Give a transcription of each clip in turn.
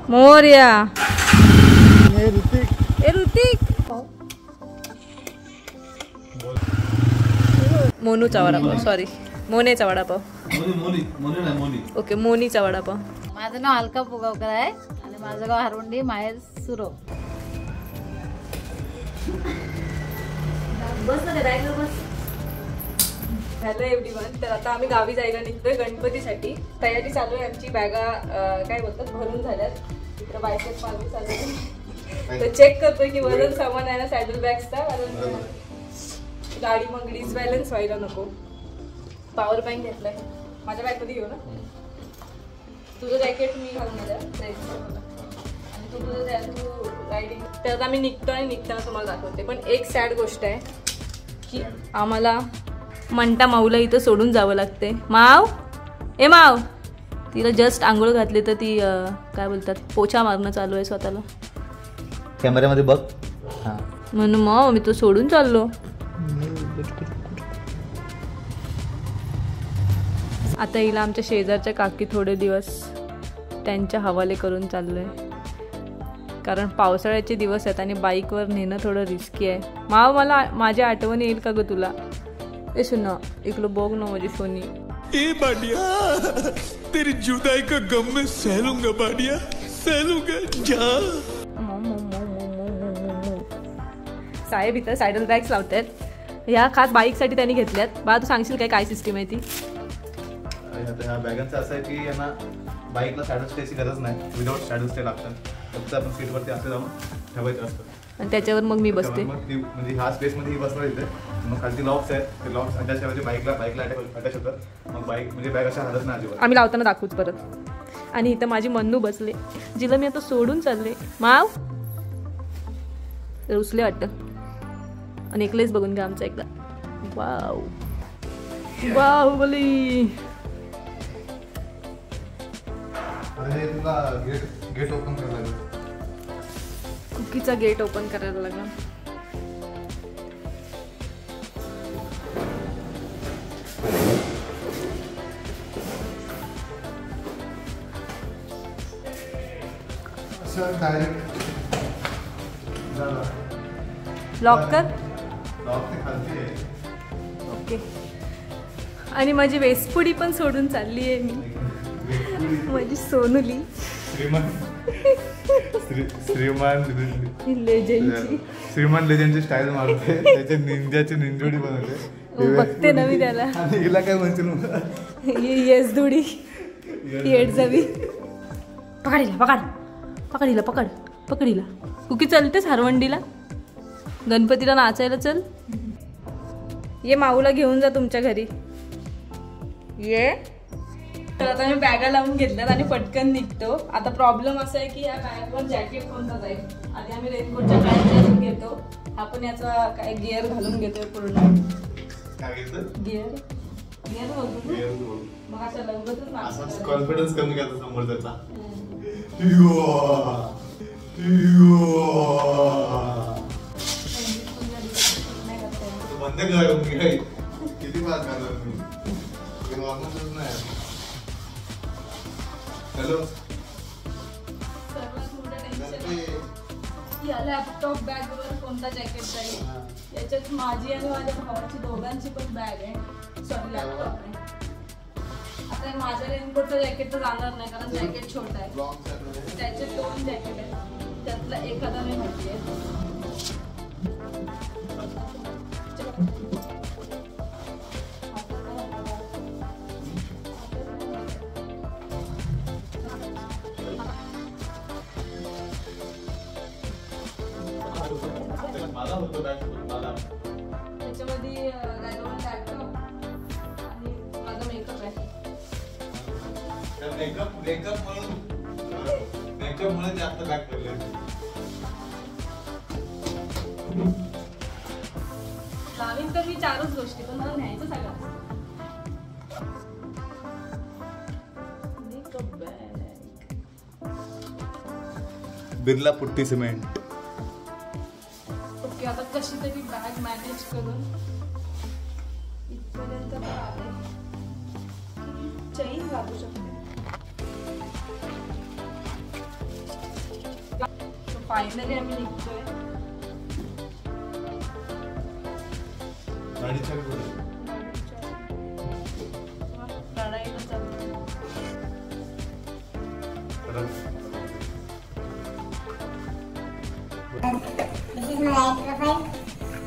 मोरया. ए Hrithik. मोनूचा vada pav, sorry मोनेचा vada pav. Okay, मोनीचा vada pav. माझं नाव अलका पुगावकर आहे आणि माझं गाव हरवंडी, माहेर सुरो. बस ना बॅगवर बस. Hello everyone. तर आता आम्ही गावी जायला निघतोय गणपतीसाठी. तयारी चालू आहे आमची. बॅगा काय बोलतात भरून झाल्यात. तिकडे बायसेप मारून चालू आहे. तर चेक करतोय की वजन सामान आहे ना सॅडल बॅग्सचा. कारण गाडी मग डिसबॅलन्स व्हायला नको. पॉवर बँक घेतलाय माझ्या बॅगमध्ये. घेऊ ना तुझं जॅकेट मी घालून माझ्या आणि तू तुझं रायडिंग. तर आता आम्ही निघतोय. निघताना तुम्हाला दाखवते. पण एक सॅड गोष्ट आहे की आम्हाला मंटा माऊला इथं सोडून जावं लागते. माव ए माव. तिला जस्ट आंघोळ घातली तर ती काय बोलतात पोछा मारणं चालू आहे स्वतःला. कॅमेऱ्यामध्ये बघ. म्हणून मग मी तो सोडून चाललो. आता हिला आमच्या शेजारच्या काकी थोडे दिवस त्यांच्या हवाले करून चाललोय. कारण पावसाळ्याचे दिवस आहेत आणि बाईकवर नेणं थोडं रिस्की आहे. माव मला माझी आठवण येईल का ग तुला? ए सुना इकडं बघ ना माझी सोनी. ए बाडिया तेरी जुदाई का गम मैं सह लूंगा बाडिया, सह लूंगा जा. साहेब इथं सॅडल बॅग्स लावतात. ह्या खास बाईकसाठी त्यांनी घेतल्यात. बा तू सांगशील काय काय सिस्टीम आहे ती? ह्या बॅगांचं असं आहे की यांना बाईकला सॅडल स्टेची गरज नाही. विदाउट सॅडल स्टे लागतात. फक्त आपण सीटवरती असं जाऊन ठेवायचं असतं आणि त्याच्यावर मग मी बसते. म्हणजे ह्या स्पेसमध्ये ही बसणार इथे. मग खालती लॉक्स आहेत. ते लॉक्स अटॅच करायचे बाईकला अटॅच होतात. मग बाईक म्हणजे बॅग अशा हलत नाही अजिबात. आम्ही लावताना दाखवूच परत. आणि इथं माझी मन्नू बसले जिला मी आता सोडून चालले. माव रुसले वाटतं. आणि नेकलेस बघून घ्या आमचा एकदा. वाव बाहुबली. गेट ओपन करायला लागेल. कुकीचा गेट ओपन करायला लागला. लॉक कर. ओके. आणि माझी वेसपुडी पण सोडून चालली आहे मी. माझी सोनुली श्रीमान लेजेंडची स्टाईल मारते. त्याचे निंजाची निंजोडी बनवते. बघते ना मी त्याला. हिला काय म्हणशील? येस दुडी येड जावी. पकड पकड हिला पकड पकड हिला. कुकी चलतेस हरवंडीला गणपतीला नाचायला? चल ये माऊला घेऊन जा तुमच्या घरी ये. तर आता मी बॅगा लावून घेतल्यात आणि पटकन निघतो. आता प्रॉब्लेम असा आहे की या बॅगवर जॅकेट कोणता जाईल. आधी आम्ही रेनकोटच्या बॅग घेतो. आपण याचा काय गिअर घालून घेतोय पूर्ण. गिअर गिअर बोलतो मग असं लवकरच कॉन्फिडन्स कमी करतो समोर त्याचा. बंद कर. किती बात करणार मी. हॅलो. या लॅपटॉप बॅगवर कोणता जॅकेट जाईल. याच्यात माझी आणि माझ्या भावाची दोघांची पण बॅग आहे. सॉरी लॅपटॉप आहे. आता माझ्या रेनकोटचं जॅकेट तर जाणार नाही कारण जॅकेट छोटा आहे. त्याचे 2 जॅकेट आहेत. त्यातला एखादा मी माहिती आहे. त्याच्यामध्ये लॅपटॉप आणि माझा मेकअप आहे. मेकअप म्हणून जास्त बॅग पडले. लावीन तर मी 4च गोष्टी पण मला न्यायचं सगळं. Makeup bag Birla putty cement. Okay. आता कशी तरी बॅग मॅनेज करून इथपर्यंत आले. चेन घालू शकते. फायनली आम्ही निघतोय. गाडीच्या पुढे. लढाईला चाललोय. This is my right profile.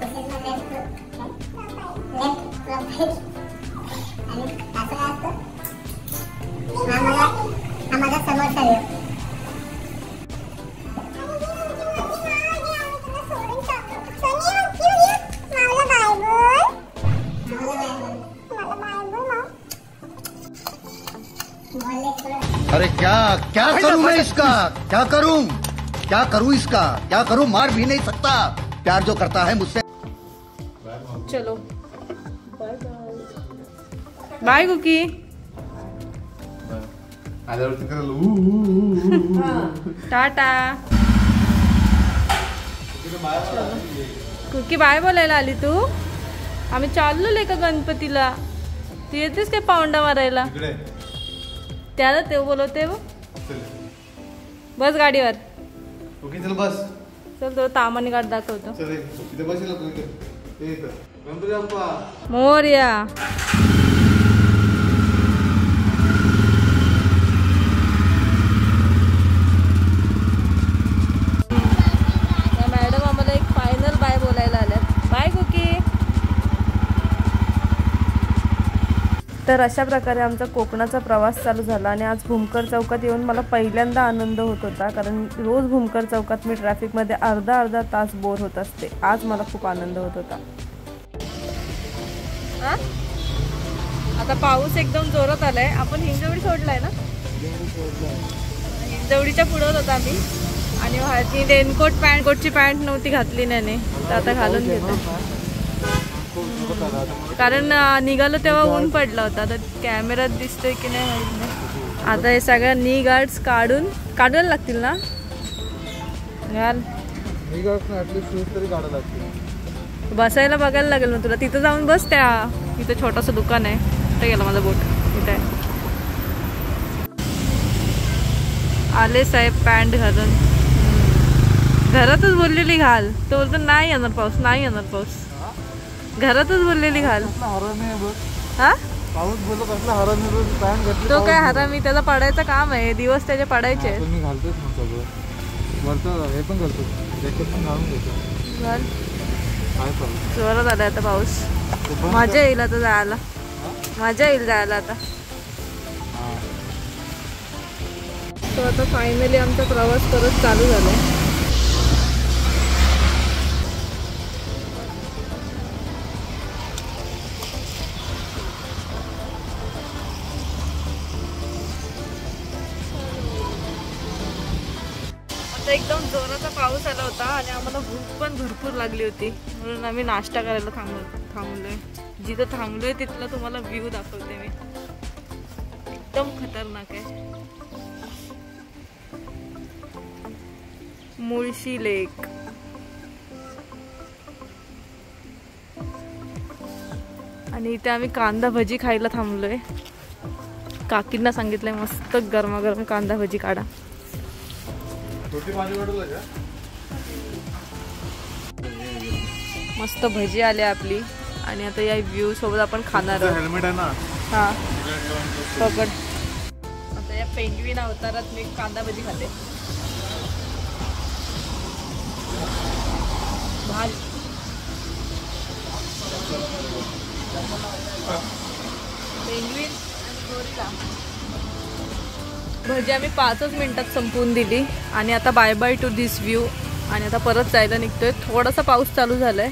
This is my left profile. आणि असं असतं. हा माझा समोरचा व्ह्यू. अरे क्या क्या करूं मैं इसका, क्या करूं इसका, क्या करूं, मार भी नहीं सकता, प्यार जो करता है मुझसे. चलो बाय कुकी. आल्यावरती टाटा. कुकी बाय बोलायला आली तू. आम्ही चाललो का गणपतीला. तू येतेस काय पाऊंडा मारायला. त्याला ते बोलवते बस गाडीवर. ओके चल बस. चल तो तामानी गाठ दाखवतो. चल इथे बसेल गणपती बाप्पा मोरया. मॅडम आम्हाला एक फायनल बाय बोलायला आल्यात. Bye cookie. तर अशा प्रकारे आमचा कोकणाचा प्रवास चालू झाला आणि आज भूमकर चौकात येऊन मला पहिल्यांदा आनंद होत होता, कारण रोज भूमकर चौकात मी ट्रॅफिकमध्ये अर्धा तास बोर होत असते. आज मला खूप आनंद होत होता. आता पाऊस एकदम जोरात आलाय. आपण हिंजवडी सोडलाय ना. हिंजवडीच्या पुढं होता आम्ही आणि ती रेनकोट कोटची पॅन्ट नव्हती घातली त्याने, तर आता घालून घेतो. कारण निघालो तेव्हा ऊन पडला होता. तर कॅमेऱ्यात दिसतोय की नाही माहित नाही. आता हे सगळ्या नी गार्ड्स काढायला लागतील ना. घाल बसायला बघायला लागेल मग तुला. तिथं जाऊन बस. तिथं छोटंसं दुकान आहे. तिथे गेला माझा बोट. तिथे आले साहेब पॅन्ट घालून. घरातच बोललेली घाल. तो बोलतो नाही येणार पाऊस, नाही येणार पाऊस. घरातच बोललेली घाल. हा तो काय हरामी. त्याचा पडायचं काम आहे. दिवस त्याचे पडायचे. जोरात आलाय आता पाऊस. मजा येईल आता जायला. मजा येईल जायला आता. तो आता फायनली आमचा प्रवास परत चालू झालाय. एकदम जोराचा पाऊस आला होता आणि आम्हाला भूक पण भरपूर लागली होती, म्हणून आम्ही नाश्ता करायला थांबलोय. जिथं थांबलोय तिथला तुम्हाला व्ह्यू दाखवते मी. एकदम खतरनाक आहे. मुळशी लेक. आणि इथे आम्ही कांदा भजी खायला थांबलोय. काकींना सांगितलंय मस्त गरमागरम कांदा भजी काढा. मस्त भजी आली आपली आणि आता या व्ह्यू सोबत आपण खाणार आहोत. हेल्मेट आहे ना. हा पकड. आता या पेंग्विन अवतारात मी कांदा भजी खाते. पेंग्विन आणि गोरिला. भजी आम्ही 5च मिनिटात संपवून दिली आणि आता bye bye to this view. आणि आता परत जायला निघतोय. थोडासा पाऊस चालू झालाय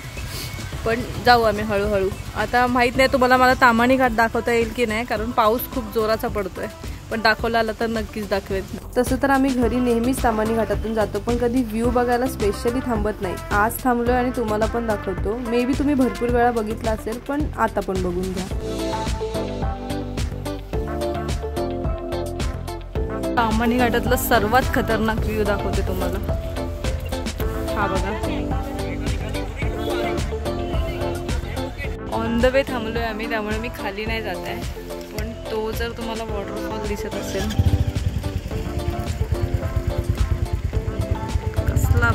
पण जाऊ आम्ही हळूहळू. आता माहीत नाही तुम्हाला मला तामाणी घाट दाखवता येईल की नाही, कारण पाऊस खूप जोराचा पडतोय. पण दाखवला आला तर नक्कीच दाखवेल. तसं तर आम्ही घरी नेहमीच तामाणी घाटातून जातो, पण कधी व्ह्यू बघायला स्पेशली थांबत नाही. आज थांबलोय आणि तुम्हाला पण दाखवतो. मे बी तुम्ही भरपूर वेळा बघितला असेल, पण आता पण बघून घ्या. तामाणी घाटातला सर्वात खतरनाक व्ह्यू दाखवते तुम्हाला. हा बघा. ऑन द वे थांबलोय आम्ही, त्यामुळे मी खाली नाही जात आहे. पण तो जर तुम्हाला वॉटरफॉल दिसत असेल, कसला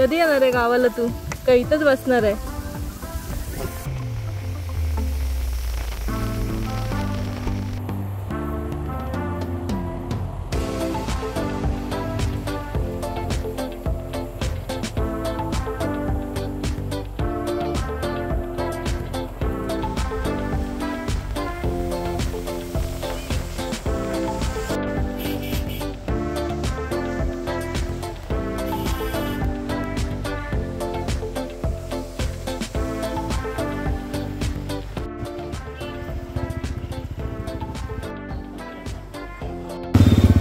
कधी येणार आहे गावाला तू? का इथंच बसणार आहे?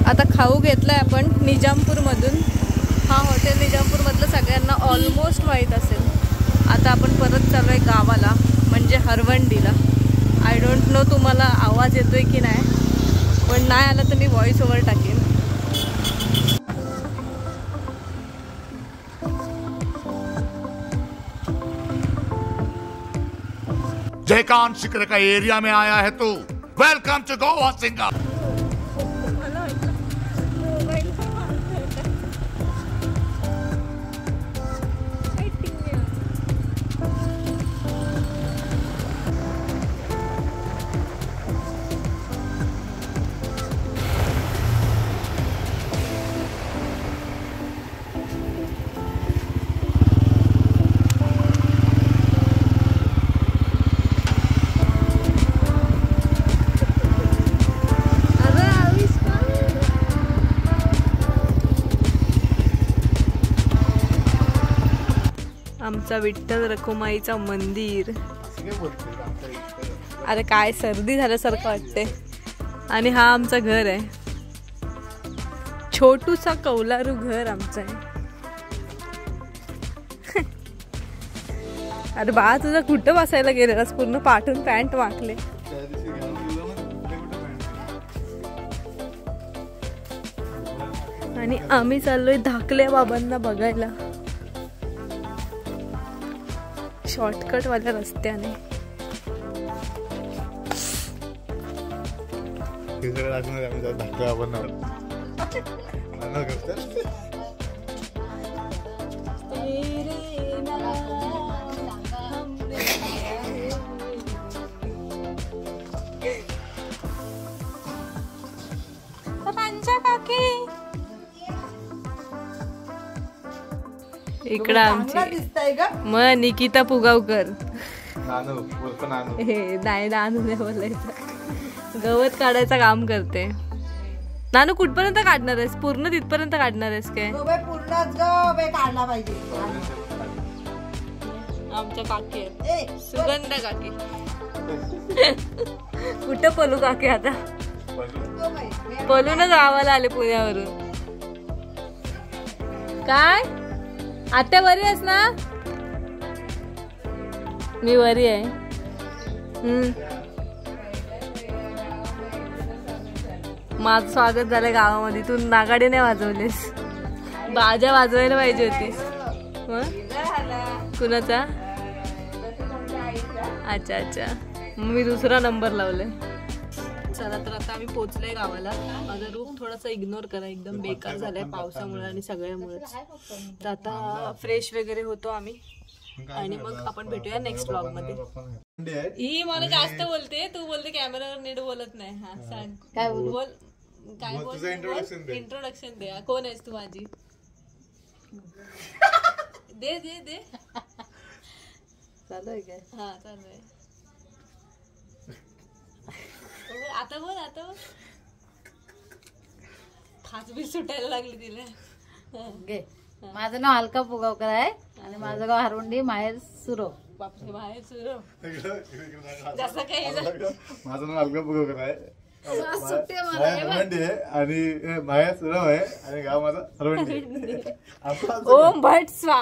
आता खाऊ घेतलाय आपण निजामपूरमधून. हा हॉटेल निजामपूरमधलं सगळ्यांना ऑलमोस्ट माहीत असेल. आता आपण परत चालू आहे गावाला, म्हणजे हरवंडीला. आय डोंट नो तुम्हाला आवाज येतोय की नाही, पण नाही आला तर मी व्हॉइस ओव्हर टाकेन. जयकांत शिखर का एरिया में आया है तू. वेलकम टू गोवा सिंगा. आमचा विठ्ठल रखुमाईचा मंदिर. अरे काय सर्दी झाल्यासारखं वाटते. आणि हा आमचं घर आहे, छोटूसा कौलारू घर आमचं आहे. अरे बा तुझा कुठं बसायला गेलेलास? पूर्ण पाठून पॅन्ट वाकले. आणि आम्ही चाललोय धाकल्या बाबांना बघायला शॉर्टकट वाल्या रस्त्याने. इकडं आमची मग निकिता पुगावकर. हे नाही नानू नाही बोलायचं. गवत काढायचं काम करते. नानू कुठपर्यंत काढणार आहेस? पूर्ण तिथपर्यंत काढणार आहेस काय? काढला पाहिजे. आमच्या काकी सुगंध काकी. कुठं पलू काकी? आता पलूनच गावाला आले पुण्यावरून. काय आत्या बरी आहेस ना? मी बरी आहे. माझं स्वागत झालं गावामध्ये. तू नागाडी नाही वाजवलीस, बाजा वाजवायला पाहिजे होतीस. कुणाचा? अच्छा अच्छा, मी दुसरा नंबर लावलाय. चला तर आता आम्ही पोहोचलोय गावाला. माझा रूम थोडासा इग्नोर करा, एकदम बेकार झालाय पावसामुळे आणि सगळ्यामुळे. तर आता फ्रेश वगैरे होतो आम्ही आणि मग आपण भेटूया नेक्स्ट ब्लॉग मध्ये. ही मला जास्त बोलते, तू बोलते कॅमेरावर नीट बोलत नाही. हा सांग काय बोल. काय बोल? इंट्रोडक्शन दे. कोण आहेस तू माझी? दे दे दे. चालू आहे काय? हा चालू आहे. आता बोल, आता बोल. खास बी सुटायला लागली तिला. माझं नाव अलका पुगावकर आहे आणि माझं गाव हरवंडी, माहेर सुरव. बापरे, माहेर सुरव. जसं काही माझं नाव अलका पुगावकर आहे आणि माहेर सुरव आहे आणि गाव माझं हरवंडी. ओम भट स्वा.